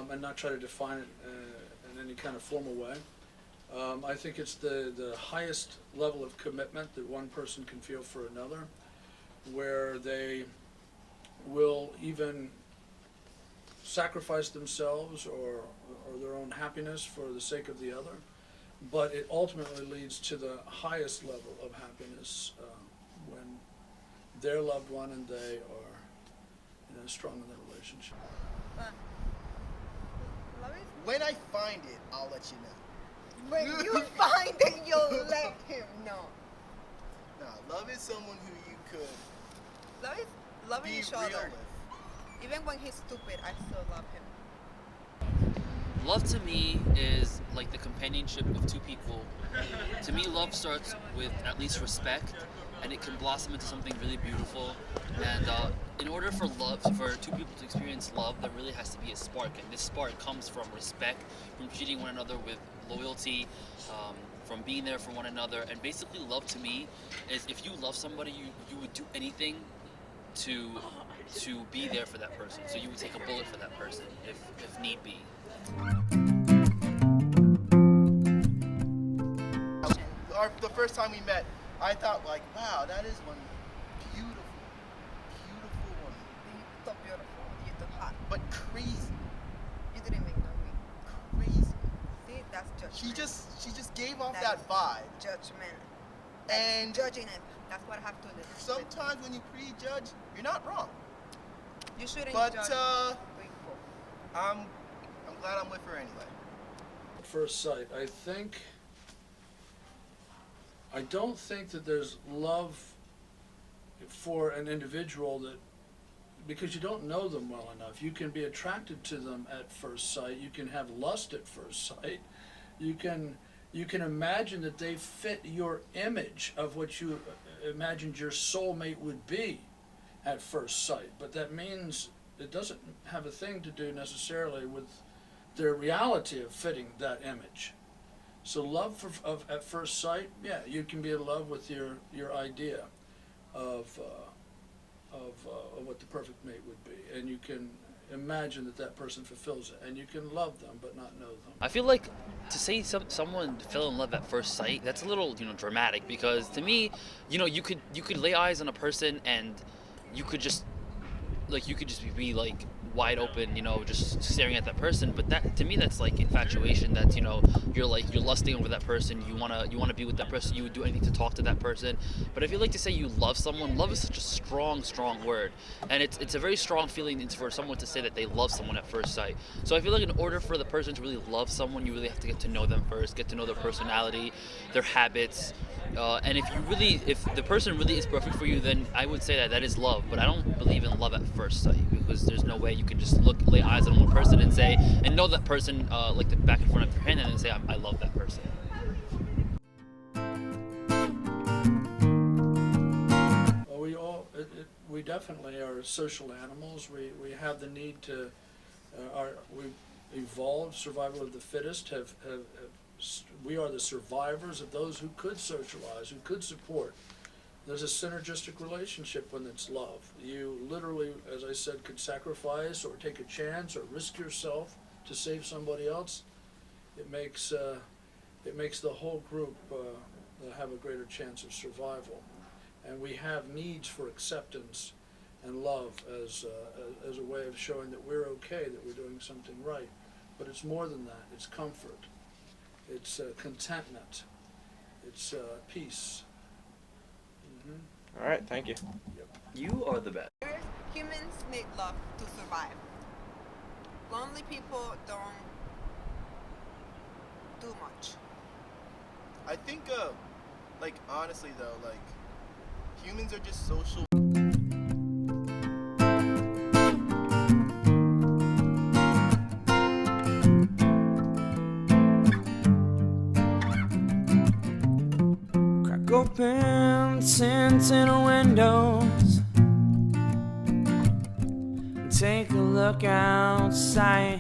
and not try to define it in any kind of formal way. I think it's the highest level of commitment that one person can feel for another, where they will even sacrifice themselves or their own happiness for the sake of the other, but it ultimately leads to the highest level of happiness when their loved one and they are strong in their relationship. When I find it, I'll let you know. When you find it, you'll let him know. No, love is someone who you could Love is loving be each real other. with. Even when he's stupid, I still love him. Love to me is like the companionship of two people. To me, love starts with at least respect, and it can blossom into something really beautiful. And in order for two people to experience love, there really has to be a spark, and this spark comes from respect, from treating one another with loyalty, from being there for one another. And basically, love to me is if you love somebody, you would do anything to be there for that person. So you would take a bullet for that person if need be. The first time we met, I thought like, wow, that is one beautiful, beautiful woman. You're so beautiful. You're so hot. But crazy. You didn't even know me. Crazy. See, that's judgment. She just gave off That that vibe. Judgment. And Judging it. That's what I have to do. sometimes when you prejudge, you're not wrong. You shouldn't But judge people. I'm glad I'm with her anyway. At first sight, I don't think that there's love for an individual because you don't know them well enough. You can be attracted to them at first sight. You can have lust at first sight. You can imagine that they fit your image of what you imagined your soulmate would be at first sight. But that means it doesn't have a thing to do necessarily with the reality of fitting that image. So love at first sight, yeah, you can be in love with your idea of what the perfect mate would be, and you can imagine that person fulfills it, and you can love them but not know them. I feel like to say someone fell in love at first sight, that's a little dramatic, because to me, you could lay eyes on a person and you could just be like wide open, just staring at that person. But that, to me, that's like infatuation. That's you're lusting over that person. You wanna be with that person. You would do anything to talk to that person. But if you like to say you love someone, love is such a strong word, and it's a very strong feeling for someone to say that they love someone at first sight. So I feel like in order for the person to really love someone, you really have to get to know them first, get to know their personality, their habits. And if the person really is perfect for you, then I would say that is love. But I don't believe in love at first sight, because there's no way you can just lay eyes on one person and know that person like the back and front of your hand, and then say I love that person. Well, we definitely are social animals. We have the need to. We've evolved. Survival of the fittest. We are the survivors of those who could socialize, who could support. There's a synergistic relationship when it's love. You literally, as I said, could sacrifice or take a chance or risk yourself to save somebody else. It makes the whole group have a greater chance of survival. And we have needs for acceptance and love as a way of showing that we're okay, that we're doing something right. But it's more than that. It's comfort. It's contentment. It's peace. All right, thank you. Yep. You are the best. Humans need love to survive. Lonely people don't do much. I think, honestly though, humans are just social. Crack open tints in the windows, take a look outside.